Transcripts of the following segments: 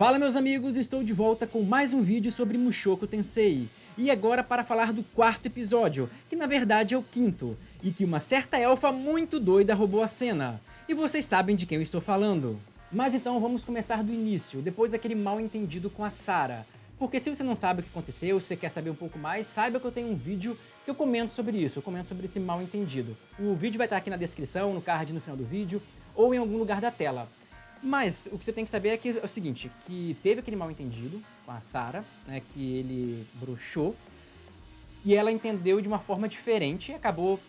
Fala meus amigos, estou de volta com mais um vídeo sobre Mushoku Tensei. E agora para falar do quarto episódio, que na verdade é o quinto, e que uma certa elfa muito doida roubou a cena. E vocês sabem de quem eu estou falando. Mas então vamos começar do início, depois daquele mal entendido com a Sarah. Porque se você não sabe o que aconteceu, se você quer saber um pouco mais, saiba que eu tenho um vídeo que eu comento sobre isso, eu comento sobre esse mal entendido. O vídeo vai estar aqui na descrição, no card no final do vídeo, ou em algum lugar da tela. Mas o que você tem que saber é, é o seguinte, que teve aquele mal entendido com a Sarah, né, que ele bruxou, e ela entendeu de uma forma diferente, acabou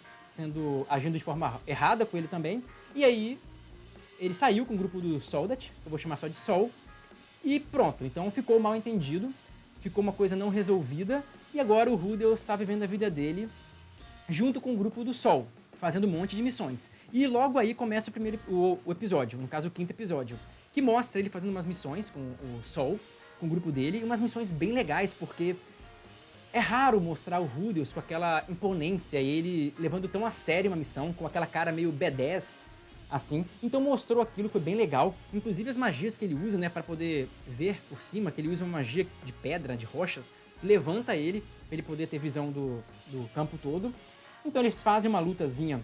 agindo de forma errada com ele também, e aí ele saiu com o grupo do Soldat, eu vou chamar só de Sol, e pronto, então ficou mal entendido, ficou uma coisa não resolvida, e agora o Rudeus está vivendo a vida dele junto com o grupo do Sol, fazendo um monte de missões. E logo aí começa o episódio, no caso o quinto episódio, que mostra ele fazendo umas missões com o Sol, com o grupo dele, e umas missões bem legais, porque é raro mostrar o Rudeus com aquela imponência e ele levando tão a sério uma missão, com aquela cara meio B10, assim. Então mostrou aquilo, foi bem legal. Inclusive as magias que ele usa, né, para poder ver por cima, que ele usa uma magia de pedra, de rochas, que levanta ele, para ele poder ter visão do campo todo. Então eles fazem uma lutazinha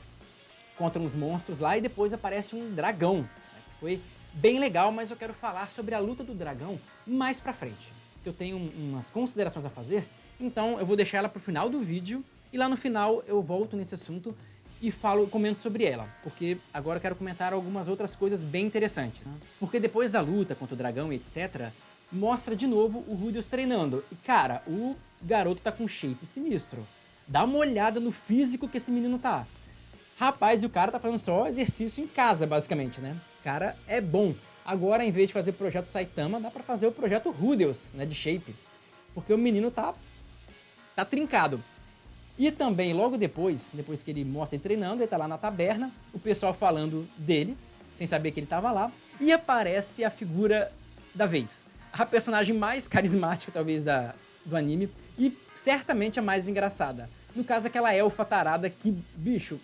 contra uns monstros lá e depois aparece um dragão, né, que foi bem legal, mas eu quero falar sobre a luta do dragão mais pra frente, que eu tenho umas considerações a fazer, então eu vou deixar ela pro final do vídeo e lá no final eu volto nesse assunto e comento sobre ela, porque agora eu quero comentar algumas outras coisas bem interessantes. Porque depois da luta contra o dragão e etc, mostra de novo o Rudeus treinando, e cara, o garoto tá com shape sinistro. Dá uma olhada no físico que esse menino tá. Rapaz, e o cara tá fazendo só exercício em casa, basicamente, né? O cara é bom. Agora, em vez de fazer o projeto Saitama, dá pra fazer o projeto Rudeus, né, de shape. Porque o menino tá trincado. E também, logo depois que ele mostra ele treinando, ele tá lá na taberna, o pessoal falando dele, sem saber que ele tava lá, e aparece a figura da vez. A personagem mais carismática, talvez, do anime, e certamente a mais engraçada. No caso, aquela elfa tarada que, bicho,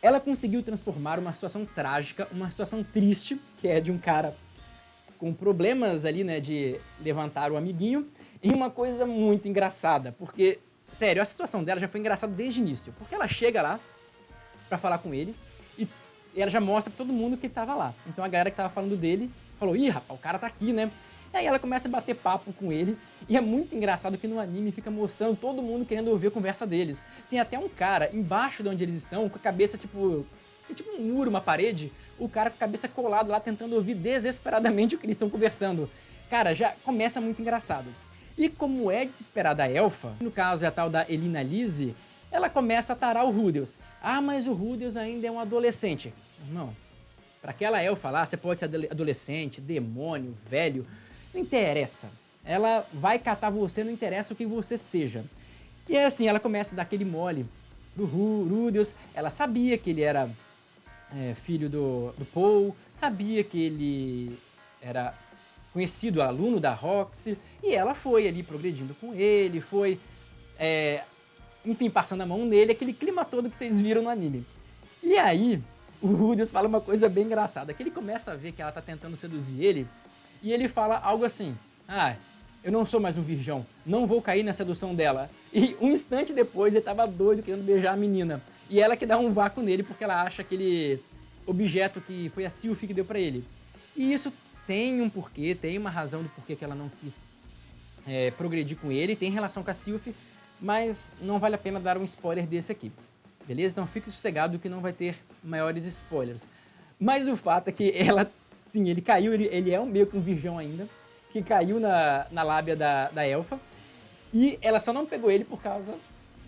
ela conseguiu transformar uma situação trágica, uma situação triste, que é de um cara com problemas ali, né, de levantar o amiguinho, em uma coisa muito engraçada, porque, sério, a situação dela já foi engraçada desde o início, porque ela chega lá pra falar com ele, e ela já mostra pra todo mundo que ele tava lá. Então a galera que tava falando dele falou, ih, rapaz, o cara tá aqui, né? E aí ela começa a bater papo com ele, e é muito engraçado que no anime fica mostrando todo mundo querendo ouvir a conversa deles. Tem até um cara embaixo de onde eles estão, com a cabeça tipo... tem tipo um muro, uma parede, o cara com a cabeça colada lá tentando ouvir desesperadamente o que eles estão conversando. Cara, já começa muito engraçado. E como é de se esperar da elfa, no caso é a tal da Elina Lise, ela começa a tarar o Rudeus. Ah, mas o Rudeus ainda é um adolescente. Não, pra aquela elfa lá, você pode ser adolescente, demônio, velho... não interessa. Ela vai catar você, não interessa o que você seja. E é assim, ela começa a dar aquele mole do Rudeus. Ela sabia que ele era filho do Paul, sabia que ele era conhecido aluno da Roxy, e ela foi ali progredindo com ele, foi, enfim, passando a mão nele, aquele clima todo que vocês viram no anime. E aí, o Rudeus fala uma coisa bem engraçada, que ele começa a ver que ela tá tentando seduzir ele, e ele fala algo assim, ah, eu não sou mais um virgão, não vou cair na sedução dela. E um instante depois ele tava doido querendo beijar a menina. E ela que dá um vácuo nele porque ela acha aquele objeto que foi a Sylphie que deu pra ele. E isso tem um porquê, tem uma razão do porquê que ela não quis progredir com ele, tem relação com a Sylphie, mas não vale a pena dar um spoiler desse aqui. Beleza? Então fique sossegado que não vai ter maiores spoilers. Mas o fato é que ela... sim, ele caiu, ele é meio que um virgão ainda, que caiu na lábia da elfa, e ela só não pegou ele por causa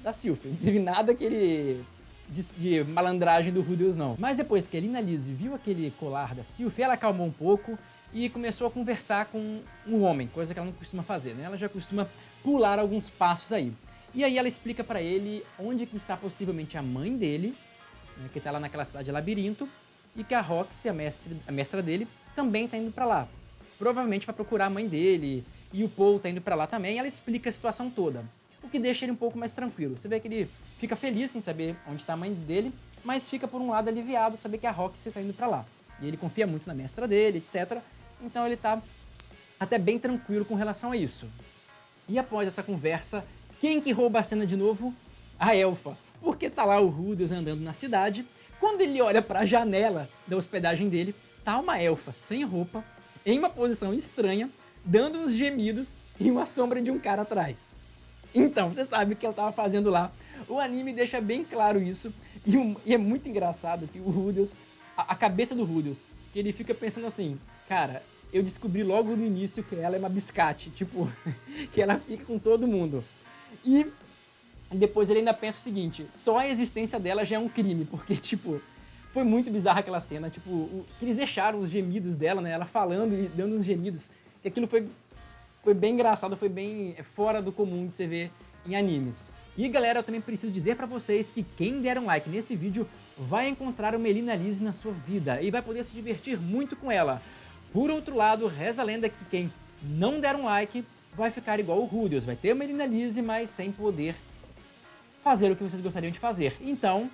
da Sylphie. Não teve nada que ele... de malandragem do Rudeus, não. Mas depois que a Elina Lise viu aquele colar da Sylphie, ela acalmou um pouco e começou a conversar com um homem, coisa que ela não costuma fazer, né? Ela já costuma pular alguns passos aí. E aí ela explica pra ele onde que está possivelmente a mãe dele, né, que tá lá naquela cidade de Labirinto, e que a Roxy, a mestra dele, também tá indo pra lá. Provavelmente pra procurar a mãe dele, e o Paul tá indo pra lá também, e ela explica a situação toda. O que deixa ele um pouco mais tranquilo. Você vê que ele fica feliz em saber onde tá a mãe dele, mas fica por um lado aliviado saber que a Roxy tá indo pra lá. E ele confia muito na mestra dele, etc. Então ele tá até bem tranquilo com relação a isso. E após essa conversa, quem que rouba a cena de novo? A elfa, porque tá lá o Rudeus andando na cidade. Quando ele olha para a janela da hospedagem dele, tá uma elfa sem roupa, em uma posição estranha, dando uns gemidos e uma sombra de um cara atrás. Então, você sabe o que ela tava fazendo lá. O anime deixa bem claro isso. E é muito engraçado que o Rudeus, a cabeça do Rudeus, que ele fica pensando assim, cara, eu descobri logo no início que ela é uma biscate, tipo, que ela fica com todo mundo. E depois ele ainda pensa o seguinte, só a existência dela já é um crime, porque, tipo, foi muito bizarra aquela cena, tipo, que eles deixaram os gemidos dela, né, ela falando e dando uns gemidos, que aquilo foi bem engraçado, foi bem fora do comum de você ver em animes. E galera, eu também preciso dizer pra vocês que quem der um like nesse vídeo vai encontrar uma Elina Liz na sua vida e vai poder se divertir muito com ela. Por outro lado, reza a lenda que quem não der um like vai ficar igual o Rudeus, vai ter uma Elina Liz, mas sem poder fazer o que vocês gostariam de fazer. Então,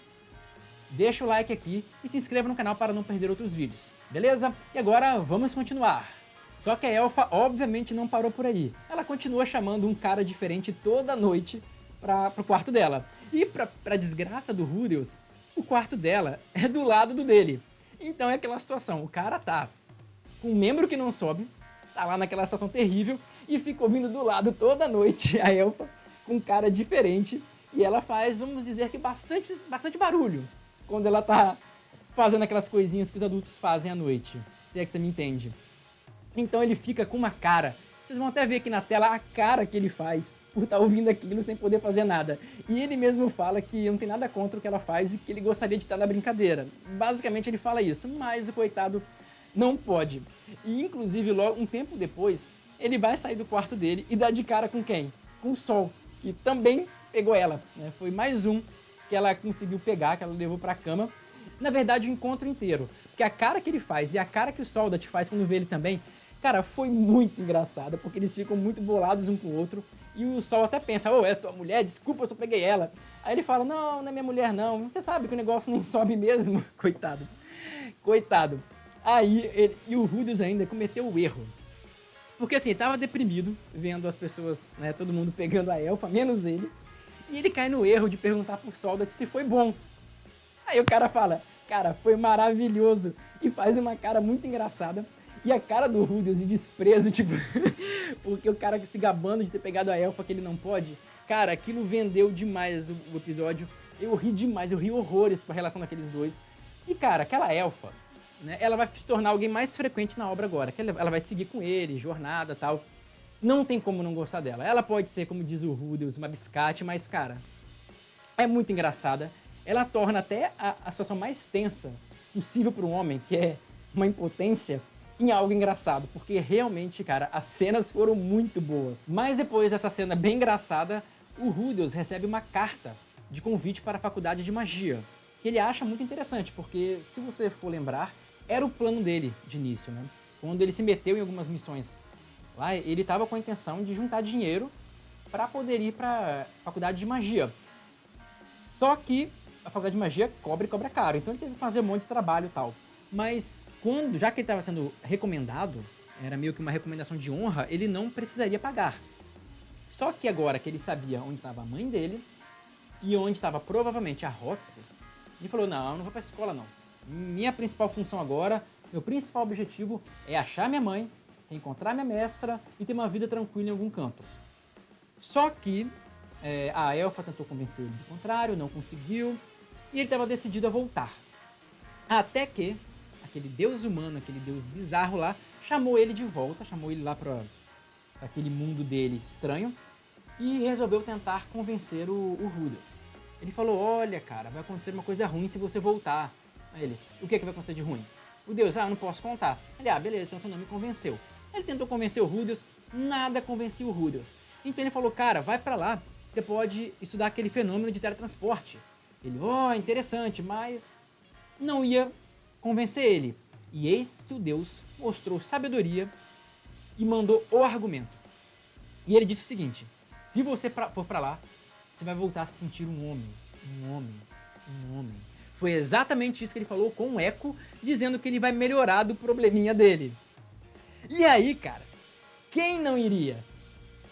deixa o like aqui e se inscreva no canal para não perder outros vídeos, beleza? E agora vamos continuar. Só que a elfa obviamente não parou por aí. Ela continua chamando um cara diferente toda noite pro quarto dela. E pra desgraça do Rudeus, o quarto dela é do lado do dele. Então é aquela situação, o cara tá com um membro que não sobe, tá lá naquela situação terrível e fica ouvindo do lado toda noite a elfa com um cara diferente. E ela faz, vamos dizer que bastante barulho quando ela tá fazendo aquelas coisinhas que os adultos fazem à noite. Se é que você me entende. Então ele fica com uma cara, vocês vão até ver aqui na tela a cara que ele faz por estar ouvindo aquilo sem poder fazer nada. E ele mesmo fala que não tem nada contra o que ela faz e que ele gostaria de estar na brincadeira. Basicamente ele fala isso, mas o coitado não pode. E inclusive logo um tempo depois, ele vai sair do quarto dele e dá de cara com quem? Com o Sol, que também pegou ela, né? Foi mais um que ela conseguiu pegar, que ela levou pra cama. Na verdade o encontro inteiro, porque a cara que ele faz e a cara que o Soldat faz quando vê ele também, cara, foi muito engraçado, porque eles ficam muito bolados um com o outro. E o Sol até pensa, é tua mulher? Desculpa, eu só peguei ela. Aí ele fala, não é minha mulher não. Você sabe que o negócio nem sobe mesmo. Coitado. Coitado. Aí, e o Rudeus ainda cometeu o erro. Porque assim, tava deprimido, vendo as pessoas, né, todo mundo pegando a elfa, menos ele. E ele cai no erro de perguntar pro Soldat se foi bom. Aí o cara fala, cara, foi maravilhoso. E faz uma cara muito engraçada. E a cara do Rudeus de desprezo, tipo, porque o cara se gabando de ter pegado a elfa que ele não pode. Cara, aquilo vendeu demais o episódio. Eu ri demais, eu ri horrores com a relação daqueles dois. E cara, aquela elfa, né, ela vai se tornar alguém mais frequente na obra agora. Ela vai seguir com ele, jornada e tal. Não tem como não gostar dela. Ela pode ser, como diz o Rudeus, uma biscate, mas cara, é muito engraçada. Ela torna até a situação mais tensa possível para um homem, que é uma impotência, em algo engraçado, porque realmente, cara, as cenas foram muito boas. Mas depois dessa cena bem engraçada, o Rudeus recebe uma carta de convite para a faculdade de magia, que ele acha muito interessante, porque, se você for lembrar, era o plano dele de início, né? Quando ele se meteu em algumas missões lá, ele estava com a intenção de juntar dinheiro para poder ir para a faculdade de magia. Só que a faculdade de magia cobra caro, então ele teve que fazer um monte de trabalho e tal. Mas já que ele estava sendo recomendado, era meio que uma recomendação de honra, ele não precisaria pagar. Só que agora que ele sabia onde estava a mãe dele e onde estava provavelmente a Roxy, ele falou, não vou pra escola não. Minha principal função agora, meu principal objetivo é achar minha mãe, encontrar minha mestra e ter uma vida tranquila em algum canto. Só que a elfa tentou convencer ele do contrário, não conseguiu, e ele estava decidido a voltar. Até que aquele deus humano, aquele deus bizarro lá, chamou ele de volta, chamou ele lá pra aquele mundo dele estranho e resolveu tentar convencer o Rudeus. Ele falou, olha cara, vai acontecer uma coisa ruim se você voltar. Aí ele, o que vai acontecer de ruim? O deus, eu não posso contar. Ele, beleza, então você não me convenceu. Ele tentou convencer o Rudeus, nada convenceu o Rudeus. Então ele falou, cara, vai pra lá, você pode estudar aquele fenômeno de teletransporte. Ele, interessante, mas não ia convencer ele. E eis que o deus mostrou sabedoria e mandou o argumento. E ele disse o seguinte, se você for pra lá, você vai voltar a se sentir um homem. Um homem. Um homem. Foi exatamente isso que ele falou com o Echo, dizendo que ele vai melhorar do probleminha dele. E aí, cara, Quem não iria?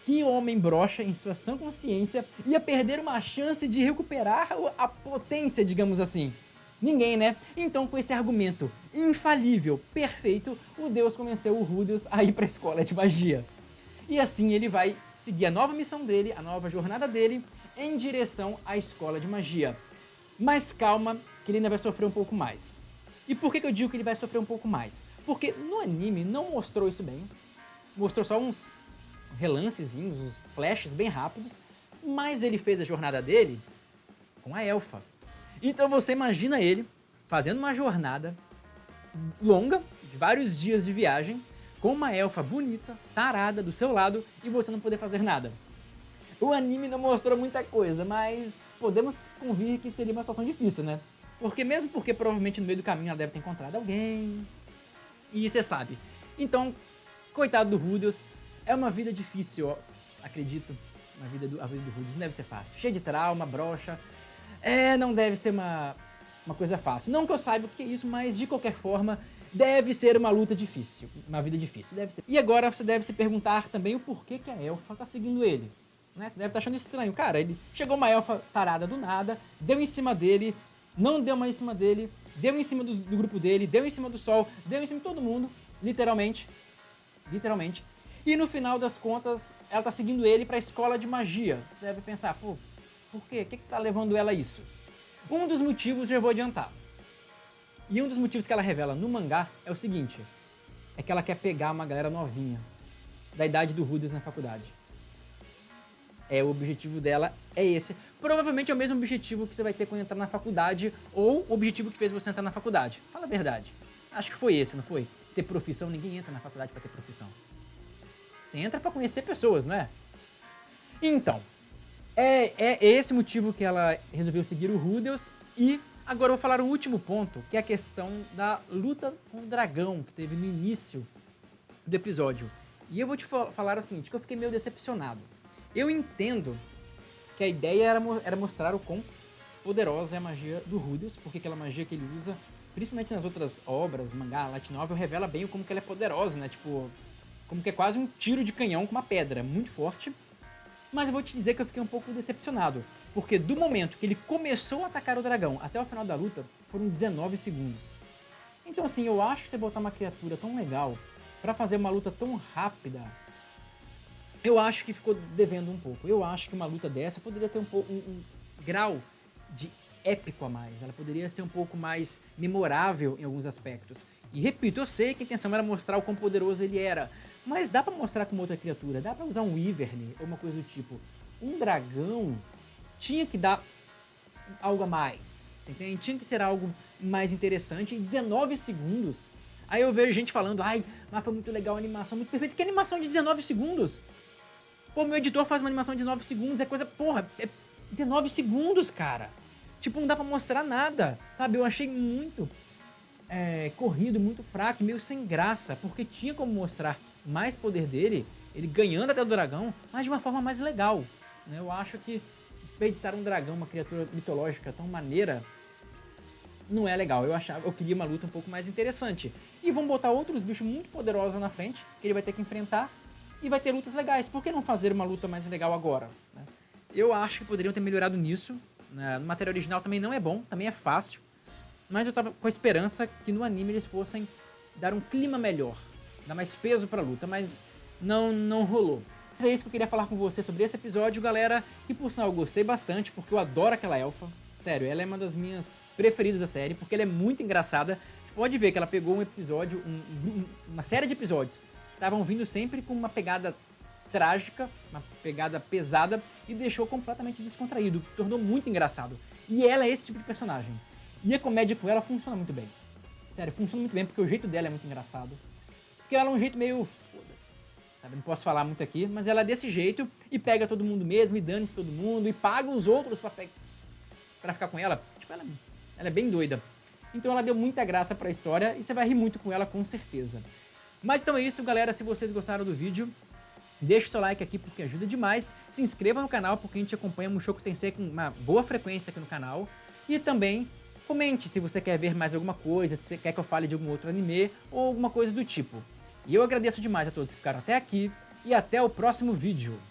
Que homem broxa em sua sã consciência ia perder uma chance de recuperar a potência, digamos assim? Ninguém, né? Então, com esse argumento infalível, perfeito, o Deus convenceu o Rudeus a ir para a escola de magia. E assim ele vai seguir a nova missão dele, a nova jornada dele, em direção à escola de magia. Mas calma, que ele ainda vai sofrer um pouco mais. E por que eu digo que ele vai sofrer um pouco mais? Porque no anime não mostrou isso bem, mostrou só uns relancezinhos, uns flashes bem rápidos, mas ele fez a jornada dele com a elfa. Então você imagina ele fazendo uma jornada longa, de vários dias de viagem, com uma elfa bonita, tarada do seu lado e você não poder fazer nada. O anime não mostrou muita coisa, mas podemos convir que seria uma situação difícil, né? Porque provavelmente no meio do caminho ela deve ter encontrado alguém. E você sabe. Então, coitado do Rudeus, é uma vida difícil, ó, acredito. A vida do Rudeus não deve ser fácil. Cheio de trauma, broxa. Não deve ser uma coisa fácil. Não que eu saiba o que é isso, mas de qualquer forma, deve ser uma luta difícil. Uma vida difícil, deve ser. E agora você deve se perguntar também o porquê que a elfa tá seguindo ele. Né? Você deve estar achando estranho. Cara, ele chegou uma elfa tarada do nada, deu em cima dele, não deu mais em cima dele, deu em cima do grupo dele, deu em cima do sol, deu em cima de todo mundo, literalmente. Literalmente. E no final das contas, ela tá seguindo ele pra escola de magia. Você deve pensar, pô, por quê? O que tá levando ela a isso? Um dos motivos já vou adiantar. E um dos motivos que ela revela no mangá é o seguinte, é que ela quer pegar uma galera novinha, da idade do Rudeus na faculdade. O objetivo dela é esse. Provavelmente é o mesmo objetivo que você vai ter quando entrar na faculdade, ou o objetivo que fez você entrar na faculdade. Fala a verdade. Acho que foi esse, não foi? Ter profissão, ninguém entra na faculdade pra ter profissão. Você entra pra conhecer pessoas, não é? Então, é esse motivo que ela resolveu seguir o Rudeus. E agora eu vou falar o último ponto, que é a questão da luta com o dragão, que teve no início do episódio. E eu vou te falar o seguinte, que eu fiquei meio decepcionado. Eu entendo que a ideia era mostrar o quão poderosa é a magia do Rudeus, porque aquela magia que ele usa, principalmente nas outras obras, mangá, light novel, revela bem como que ela é poderosa, né? Tipo, como que é quase um tiro de canhão com uma pedra, muito forte. Mas eu vou te dizer que eu fiquei um pouco decepcionado, porque do momento que ele começou a atacar o dragão até o final da luta, foram 19 segundos. Então assim, eu acho que você botar uma criatura tão legal pra fazer uma luta tão rápida, eu acho que ficou devendo um pouco. Eu acho que uma luta dessa poderia ter um grau de épico a mais. Ela poderia ser um pouco mais memorável em alguns aspectos. E repito, eu sei que a intenção era mostrar o quão poderoso ele era, mas dá pra mostrar com outra criatura, dá pra usar um Wyvern ou uma coisa do tipo. Um dragão tinha que dar algo a mais, você entende? Tinha que ser algo mais interessante em 19 segundos. Aí eu vejo gente falando, ai, mas foi muito legal a animação, muito perfeita. Que animação de 19 segundos? Pô, meu editor faz uma animação de 9 segundos, é coisa, porra, é 19 segundos, cara. Tipo, não dá pra mostrar nada, sabe? Eu achei muito corrido, muito fraco, meio sem graça, porque tinha como mostrar mais poder dele, ele ganhando até o dragão, mas de uma forma mais legal. Né? Eu acho que desperdiçar um dragão, uma criatura mitológica tão maneira, não é legal. Eu queria uma luta um pouco mais interessante. E vão botar outros bichos muito poderosos na frente, que ele vai ter que enfrentar, e vai ter lutas legais. Por que não fazer uma luta mais legal agora? Né? Eu acho que poderiam ter melhorado nisso. Né? No material original também não é bom, também é fácil. Mas eu tava com a esperança que no anime eles fossem dar um clima melhor, dar mais peso pra luta, mas não rolou. Mas é isso que eu queria falar com você sobre esse episódio, galera, que por sinal eu gostei bastante, porque eu adoro aquela elfa. Sério, ela é uma das minhas preferidas da série, porque ela é muito engraçada. Você pode ver que ela pegou um episódio, uma série de episódios, que estavam vindo sempre com uma pegada trágica, uma pegada pesada, e deixou completamente descontraído, que tornou muito engraçado. E ela é esse tipo de personagem. E a comédia com ela funciona muito bem. Sério, funciona muito bem, porque o jeito dela é muito engraçado. Porque ela é um jeito meio... foda-se, sabe? Não posso falar muito aqui, mas ela é desse jeito, e pega todo mundo mesmo, e dane-se todo mundo, e paga os outros pra ficar com ela. Tipo, ela é bem doida. Então ela deu muita graça pra história, e você vai rir muito com ela, com certeza. Mas então é isso, galera. Se vocês gostaram do vídeo, deixa o seu like aqui, porque ajuda demais. Se inscreva no canal, porque a gente acompanha Mushoku Tensei com uma boa frequência aqui no canal. E também... comente se você quer ver mais alguma coisa, se você quer que eu fale de algum outro anime ou alguma coisa do tipo. E eu agradeço demais a todos que ficaram até aqui. e até o próximo vídeo.